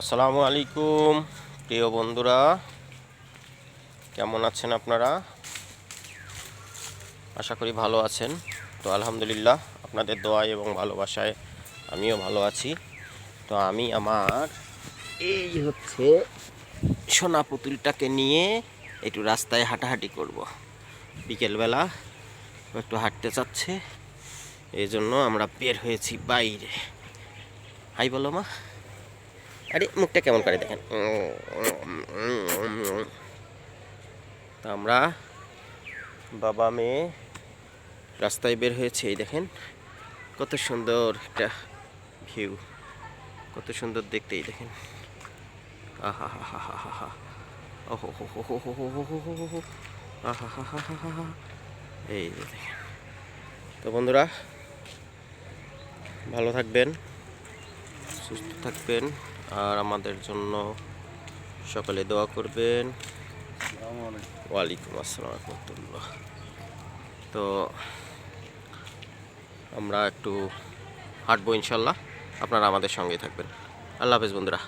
আসসালামু আলাইকুম প্রিয় বন্ধুরা, কেমন আছেন আপনারা? আশা করি ভালো আছেন। তো আলহামদুলিল্লাহ, আপনাদের দোয়া এবং ভালোবাসায় আমিও ভালো আছি। তো আমি আমার এই হচ্ছে সোনা পুতুলটাকে নিয়ে একটু রাস্তায় হাঁটাহাঁটি করব। বিকেলবেলা একটু হাঁটতে চাচ্ছে, এই জন্য আমরা বের হয়েছি বাইরে। হাই বলো মা। আরে মুখটা কেমন করে দেখেন। তা আমরা বাবা মেয়ে রাস্তায় বের হয়েছে। এই দেখেন কত সুন্দর একটা ভিউ, কত সুন্দর দেখতে। এই দেখেন, আহা হা হা হা হা হা, ওহো হো হো হো হো হো হো হো হো হো, আহা হা হা হা হা হা। এই যে দেখেন। তো বন্ধুরা, ভালো থাকবেন, সুস্থ থাকবেন, আর আমাদের জন্য সকলে দোয়া করবেন। ওয়ালাইকুম আসসালাম রহমতুল্লাহ। তো আমরা একটু হাঁটবো ইনশাল্লাহ, আপনারা আমাদের সঙ্গেই থাকবেন। আল্লাহ হাফেজ বন্ধুরা।